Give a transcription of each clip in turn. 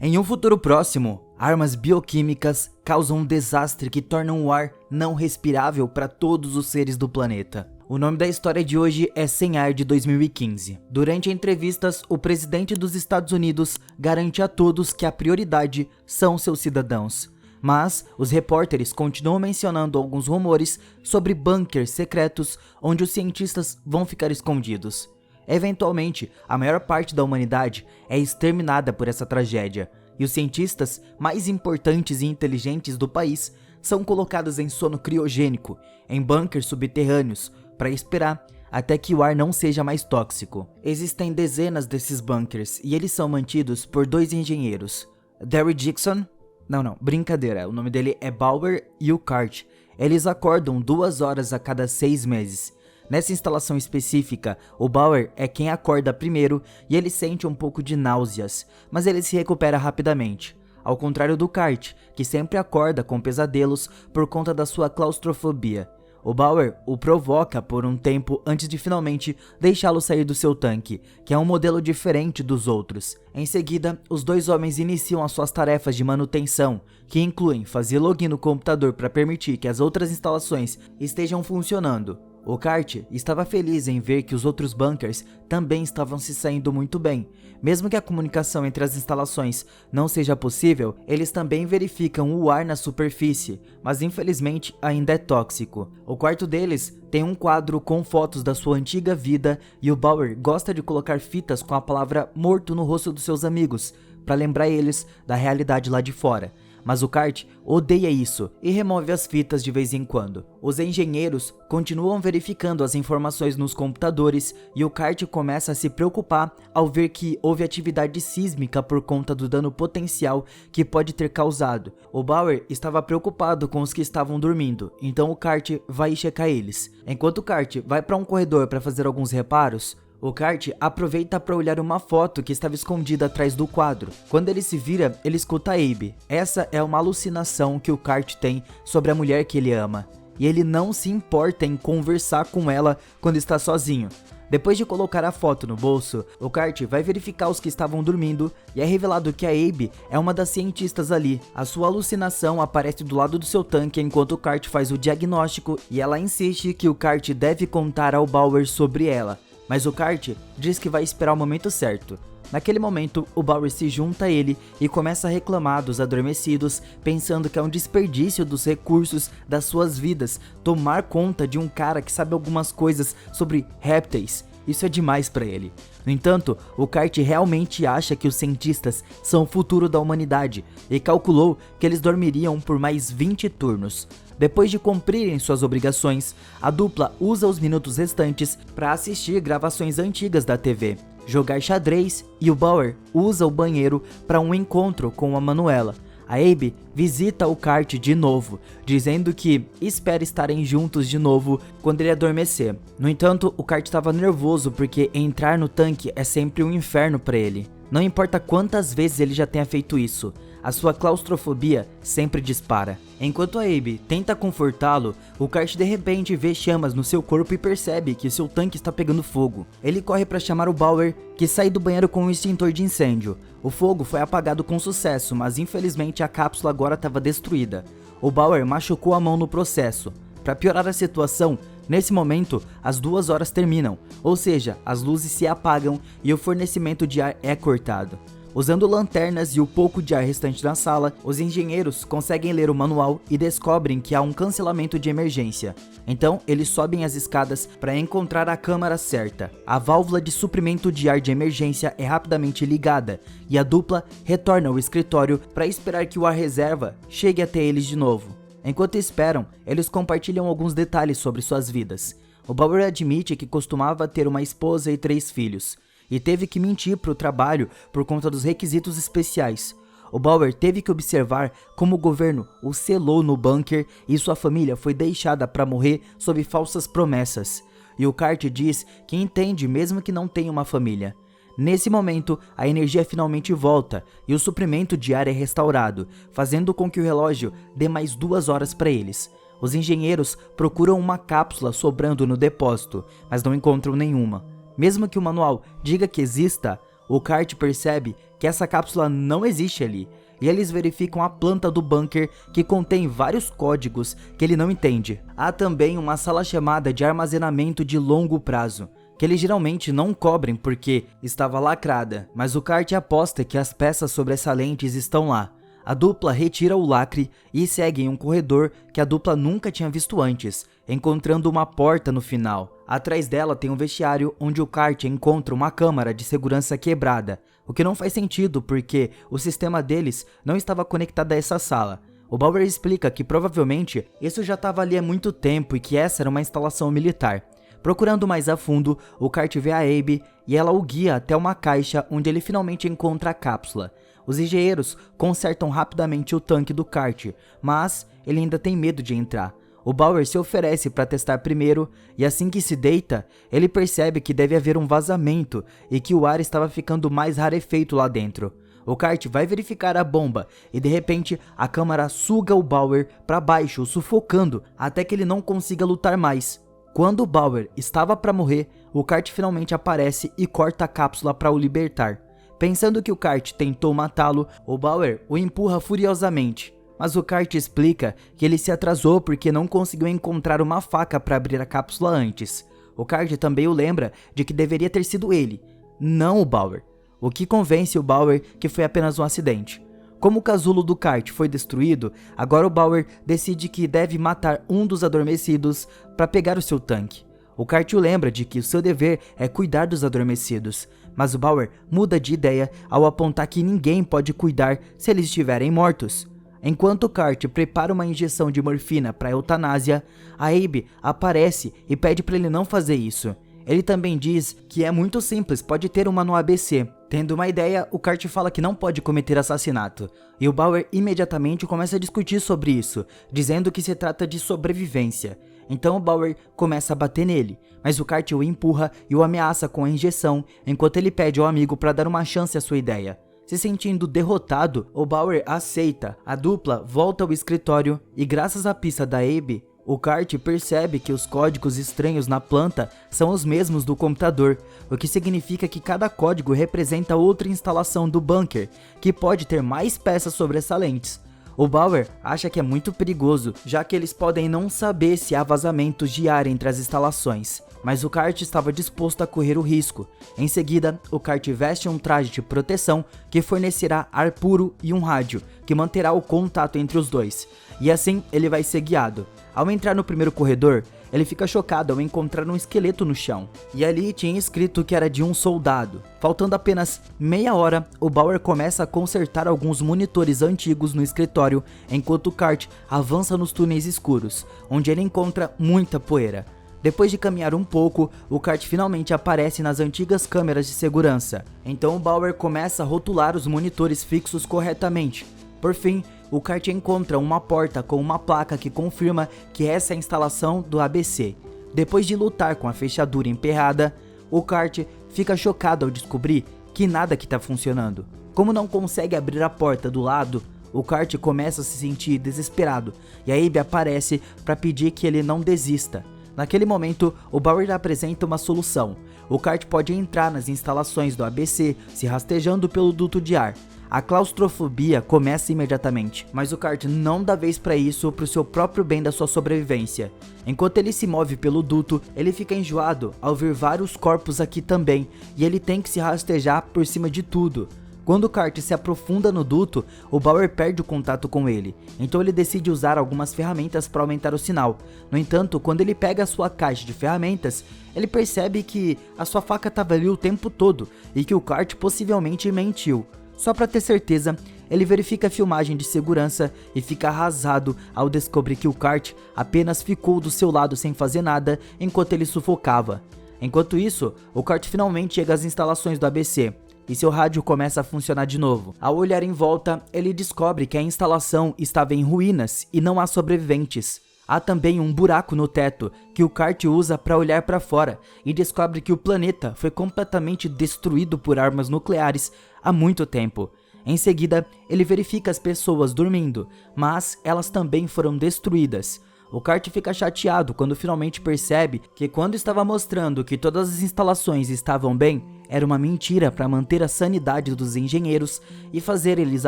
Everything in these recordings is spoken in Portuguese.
Em um futuro próximo, armas bioquímicas causam um desastre que torna o ar não respirável para todos os seres do planeta. O nome da história de hoje é Sem Ar de 2015. Durante entrevistas, o presidente dos Estados Unidos garante a todos que a prioridade são seus cidadãos. Mas os repórteres continuam mencionando alguns rumores sobre bunkers secretos onde os cientistas vão ficar escondidos. Eventualmente, a maior parte da humanidade é exterminada por essa tragédia, e os cientistas mais importantes e inteligentes do país são colocados em sono criogênico, em bunkers subterrâneos, para esperar até que o ar não seja mais tóxico. Existem dezenas desses bunkers, e eles são mantidos por dois engenheiros, Derry Dixon. Não, brincadeira, o nome dele é Bauer e o Cart. Eles acordam 2 horas a cada 6 meses. Nessa instalação específica, o Bauer é quem acorda primeiro e ele sente um pouco de náuseas, mas ele se recupera rapidamente. Ao contrário do Cart, que sempre acorda com pesadelos por conta da sua claustrofobia. O Bauer o provoca por um tempo antes de finalmente deixá-lo sair do seu tanque, que é um modelo diferente dos outros. Em seguida, os dois homens iniciam as suas tarefas de manutenção, que incluem fazer login no computador para permitir que as outras instalações estejam funcionando. O Cart estava feliz em ver que os outros bunkers também estavam se saindo muito bem. Mesmo que a comunicação entre as instalações não seja possível, eles também verificam o ar na superfície, mas infelizmente ainda é tóxico. O quarto deles tem um quadro com fotos da sua antiga vida e o Bauer gosta de colocar fitas com a palavra morto no rosto dos seus amigos, para lembrar eles da realidade lá de fora. Mas o Cart odeia isso e remove as fitas de vez em quando. Os engenheiros continuam verificando as informações nos computadores e o Cart começa a se preocupar ao ver que houve atividade sísmica por conta do dano potencial que pode ter causado. O Bauer estava preocupado com os que estavam dormindo, então o Cart vai checar eles. Enquanto o Cart vai para um corredor para fazer alguns reparos, o Cart aproveita para olhar uma foto que estava escondida atrás do quadro. Quando ele se vira, ele escuta a Abe. Essa é uma alucinação que o Cart tem sobre a mulher que ele ama. E ele não se importa em conversar com ela quando está sozinho. Depois de colocar a foto no bolso, o Cart vai verificar os que estavam dormindo e é revelado que a Abe é uma das cientistas ali. A sua alucinação aparece do lado do seu tanque enquanto o Cart faz o diagnóstico e ela insiste que o Cart deve contar ao Bauer sobre ela. Mas o Cart diz que vai esperar o momento certo. Naquele momento, o Bauer se junta a ele e começa a reclamar dos adormecidos, pensando que é um desperdício dos recursos das suas vidas tomar conta de um cara que sabe algumas coisas sobre répteis. Isso é demais para ele. No entanto, o Cart realmente acha que os cientistas são o futuro da humanidade e calculou que eles dormiriam por mais 20 turnos. Depois de cumprirem suas obrigações, a dupla usa os minutos restantes para assistir gravações antigas da TV, jogar xadrez e o Bauer usa o banheiro para um encontro com a Manuela. A Abe visita o Cart de novo, dizendo que espera estarem juntos de novo quando ele adormecer. No entanto, o Cart estava nervoso porque entrar no tanque é sempre um inferno para ele. Não importa quantas vezes ele já tenha feito isso, a sua claustrofobia sempre dispara. Enquanto a Abe tenta confortá-lo, o Cart de repente vê chamas no seu corpo e percebe que seu tanque está pegando fogo. Ele corre para chamar o Bauer, que sai do banheiro com um extintor de incêndio. O fogo foi apagado com sucesso, mas infelizmente a cápsula agora estava destruída. O Bauer machucou a mão no processo. Para piorar a situação, nesse momento, as 2 horas terminam, ou seja, as luzes se apagam e o fornecimento de ar é cortado. Usando lanternas e o pouco de ar restante na sala, os engenheiros conseguem ler o manual e descobrem que há um cancelamento de emergência. Então, eles sobem as escadas para encontrar a câmara certa. A válvula de suprimento de ar de emergência é rapidamente ligada e a dupla retorna ao escritório para esperar que o ar reserva chegue até eles de novo. Enquanto esperam, eles compartilham alguns detalhes sobre suas vidas. O Bauer admite que costumava ter uma esposa e 3 filhos. E teve que mentir para o trabalho por conta dos requisitos especiais. O Bauer teve que observar como o governo o selou no bunker e sua família foi deixada para morrer sob falsas promessas. E o Cart diz que entende mesmo que não tenha uma família. Nesse momento, a energia finalmente volta e o suprimento de ar é restaurado, fazendo com que o relógio dê mais 2 horas para eles. Os engenheiros procuram uma cápsula sobrando no depósito, mas não encontram nenhuma. Mesmo que o manual diga que exista, O Cart percebe que essa cápsula não existe ali, e eles verificam a planta do bunker que contém vários códigos que ele não entende. Há também uma sala chamada de armazenamento de longo prazo, que eles geralmente não cobrem porque estava lacrada, mas o Cart aposta que as peças sobressalentes estão lá. A dupla retira o lacre e segue em um corredor que a dupla nunca tinha visto antes, encontrando uma porta no final. Atrás dela tem um vestiário onde o Cart encontra uma câmara de segurança quebrada, o que não faz sentido porque o sistema deles não estava conectado a essa sala. O Bauer explica que provavelmente isso já estava ali há muito tempo e que essa era uma instalação militar. Procurando mais a fundo, o Cart vê a Abby e ela o guia até uma caixa onde ele finalmente encontra a cápsula. Os engenheiros consertam rapidamente o tanque do Cart, mas ele ainda tem medo de entrar. O Bauer se oferece para testar primeiro e assim que se deita, ele percebe que deve haver um vazamento e que o ar estava ficando mais rarefeito lá dentro. O Cart vai verificar a bomba e de repente a câmara suga o Bauer para baixo, sufocando até que ele não consiga lutar mais. Quando o Bauer estava para morrer, o Cart finalmente aparece e corta a cápsula para o libertar. Pensando que o Cart tentou matá-lo, o Bauer o empurra furiosamente. Mas o Cart explica que ele se atrasou porque não conseguiu encontrar uma faca para abrir a cápsula antes. O Cart também o lembra de que deveria ter sido ele, não o Bauer, o que convence o Bauer que foi apenas um acidente. Como o casulo do Cart foi destruído, agora o Bauer decide que deve matar um dos adormecidos para pegar o seu tanque. O Cart o lembra de que o seu dever é cuidar dos adormecidos, mas o Bauer muda de ideia ao apontar que ninguém pode cuidar se eles estiverem mortos. Enquanto o Cart prepara uma injeção de morfina para eutanásia, a Abby aparece e pede para ele não fazer isso. Ele também diz que é muito simples, pode ter uma no ABC. Tendo uma ideia, o Cart fala que não pode cometer assassinato, e o Bauer imediatamente começa a discutir sobre isso, dizendo que se trata de sobrevivência. Então o Bauer começa a bater nele, mas o Cart o empurra e o ameaça com a injeção, enquanto ele pede ao amigo para dar uma chance à sua ideia. Se sentindo derrotado, o Bauer aceita, a dupla volta ao escritório e graças à pista da Abby, o Cart percebe que os códigos estranhos na planta são os mesmos do computador, o que significa que cada código representa outra instalação do bunker, que pode ter mais peças sobressalentes. O Bauer acha que é muito perigoso, já que eles podem não saber se há vazamentos de ar entre as instalações, mas o Cart estava disposto a correr o risco. Em seguida, o Cart veste um traje de proteção que fornecerá ar puro e um rádio, que manterá o contato entre os dois, e assim ele vai ser guiado. Ao entrar no primeiro corredor, ele fica chocado ao encontrar um esqueleto no chão, e ali tinha escrito que era de um soldado. Faltando apenas meia hora, o Bauer começa a consertar alguns monitores antigos no escritório, enquanto o Cart avança nos túneis escuros, onde ele encontra muita poeira. Depois de caminhar um pouco, o Cart finalmente aparece nas antigas câmeras de segurança. Então o Bauer começa a rotular os monitores fixos corretamente. Por fim, o Cart encontra uma porta com uma placa que confirma que essa é a instalação do ABC. Depois de lutar com a fechadura emperrada, o Cart fica chocado ao descobrir que nada que está funcionando. Como não consegue abrir a porta do lado, o Cart começa a se sentir desesperado e a Abby aparece para pedir que ele não desista. Naquele momento, o Bauer apresenta uma solução. O Cart pode entrar nas instalações do ABC se rastejando pelo duto de ar. A claustrofobia começa imediatamente, mas o Cart não dá vez para isso pro seu próprio bem da sua sobrevivência. Enquanto ele se move pelo duto, ele fica enjoado ao ver vários corpos aqui também, e ele tem que se rastejar por cima de tudo. Quando o Cart se aprofunda no duto, o Bauer perde o contato com ele, então ele decide usar algumas ferramentas para aumentar o sinal. No entanto, quando ele pega a sua caixa de ferramentas, ele percebe que a sua faca estava ali o tempo todo e que o Cart possivelmente mentiu. Só para ter certeza, ele verifica a filmagem de segurança e fica arrasado ao descobrir que o Cart apenas ficou do seu lado sem fazer nada enquanto ele sufocava. Enquanto isso, o Cart finalmente chega às instalações do ABC. E seu rádio começa a funcionar de novo. Ao olhar em volta, ele descobre que a instalação estava em ruínas e não há sobreviventes. Há também um buraco no teto que o Cart usa para olhar para fora e descobre que o planeta foi completamente destruído por armas nucleares há muito tempo. Em seguida, ele verifica as pessoas dormindo, mas elas também foram destruídas. O Kart fica chateado quando finalmente percebe que quando estava mostrando que todas as instalações estavam bem, era uma mentira para manter a sanidade dos engenheiros e fazer eles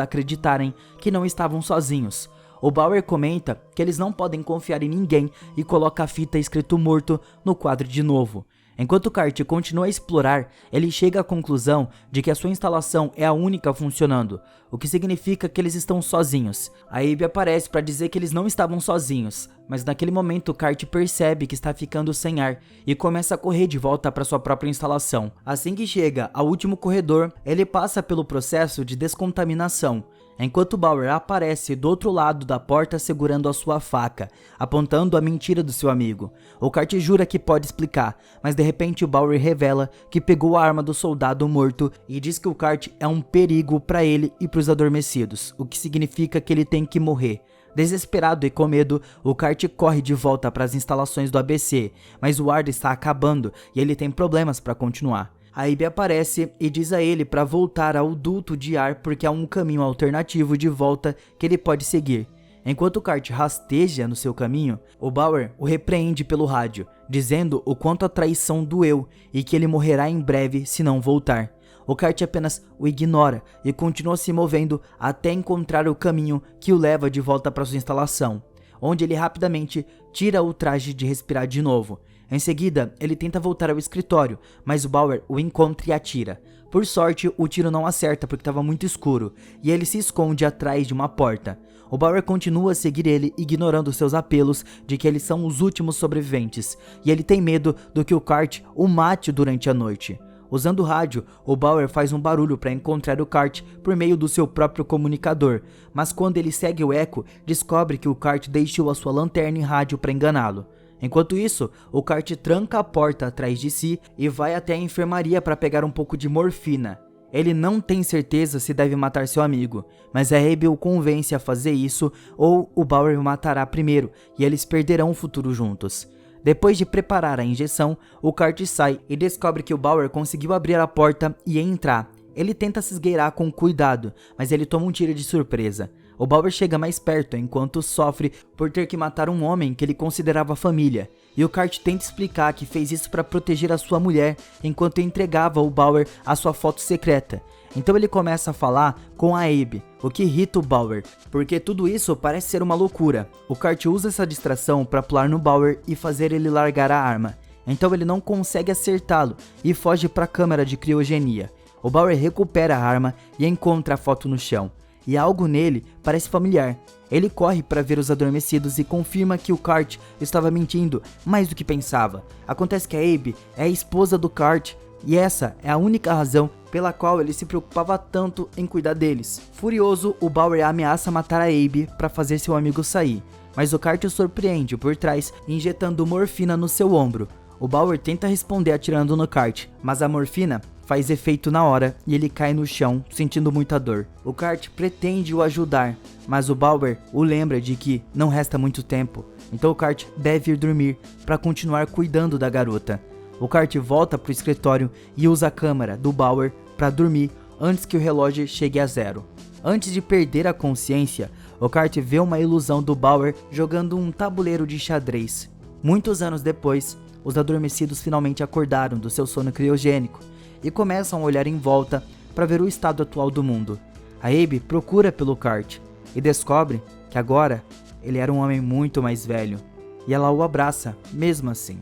acreditarem que não estavam sozinhos. O Bauer comenta que eles não podem confiar em ninguém e coloca a fita escrito morto no quadro de novo. Enquanto Kart continua a explorar, ele chega à conclusão de que a sua instalação é a única funcionando, o que significa que eles estão sozinhos. A Abe aparece para dizer que eles não estavam sozinhos, mas naquele momento Kart percebe que está ficando sem ar e começa a correr de volta para sua própria instalação. Assim que chega ao último corredor, ele passa pelo processo de descontaminação, enquanto Bauer aparece do outro lado da porta segurando a sua faca, apontando a mentira do seu amigo. O Kart jura que pode explicar, mas de repente o Bauer revela que pegou a arma do soldado morto e diz que o Kart é um perigo para ele e para os adormecidos, o que significa que ele tem que morrer. Desesperado e com medo, o Kart corre de volta para as instalações do ABC, mas o ar está acabando e ele tem problemas para continuar. A Abe aparece e diz a ele para voltar ao duto de ar porque há um caminho alternativo de volta que ele pode seguir. Enquanto o Kart rasteja no seu caminho, o Bauer o repreende pelo rádio, dizendo o quanto a traição doeu e que ele morrerá em breve se não voltar. O Kart apenas o ignora e continua se movendo até encontrar o caminho que o leva de volta para sua instalação, onde ele rapidamente tira o traje de respirar de novo. Em seguida, ele tenta voltar ao escritório, mas o Bauer o encontra e atira. Por sorte, o tiro não acerta porque estava muito escuro, e ele se esconde atrás de uma porta. O Bauer continua a seguir ele, ignorando seus apelos de que eles são os últimos sobreviventes, e ele tem medo do que o Kart o mate durante a noite. Usando o rádio, o Bauer faz um barulho para encontrar o Kart por meio do seu próprio comunicador, mas quando ele segue o eco, descobre que o Kart deixou a sua lanterna e rádio para enganá-lo. Enquanto isso, o Kart tranca a porta atrás de si e vai até a enfermaria para pegar um pouco de morfina. Ele não tem certeza se deve matar seu amigo, mas a Abe o convence a fazer isso ou o Bauer o matará primeiro e eles perderão o futuro juntos. Depois de preparar a injeção, o Kart sai e descobre que o Bauer conseguiu abrir a porta e entrar. Ele tenta se esgueirar com cuidado, mas ele toma um tiro de surpresa. O Bauer chega mais perto enquanto sofre por ter que matar um homem que ele considerava família, e o Kart tenta explicar que fez isso para proteger a sua mulher enquanto entregava ao Bauer a sua foto secreta. Então ele começa a falar com a Abe, o que irrita o Bauer, porque tudo isso parece ser uma loucura. O Kart usa essa distração para pular no Bauer e fazer ele largar a arma, então ele não consegue acertá-lo e foge para a câmara de criogenia. O Bauer recupera a arma e encontra a foto no chão, e algo nele parece familiar. Ele corre para ver os adormecidos e confirma que o Kart estava mentindo mais do que pensava. Acontece que a Abe é a esposa do Kart, e essa é a única razão pela qual ele se preocupava tanto em cuidar deles. Furioso, o Bauer ameaça matar a Abe para fazer seu amigo sair, mas o Kart o surpreende por trás, injetando morfina no seu ombro. O Bauer tenta responder atirando no Kart, mas a morfina faz efeito na hora e ele cai no chão, sentindo muita dor. O Kart pretende o ajudar, mas o Bauer o lembra de que não resta muito tempo, então o Kart deve ir dormir para continuar cuidando da garota. O Kart volta para o escritório e usa a câmera do Bauer para dormir antes que o relógio chegue a 0. Antes de perder a consciência, o Kart vê uma ilusão do Bauer jogando um tabuleiro de xadrez. Muitos anos depois, os adormecidos finalmente acordaram do seu sono criogênico e começam a olhar em volta para ver o estado atual do mundo. A Abe procura pelo Kart e descobre que agora ele era um homem muito mais velho, e ela o abraça mesmo assim.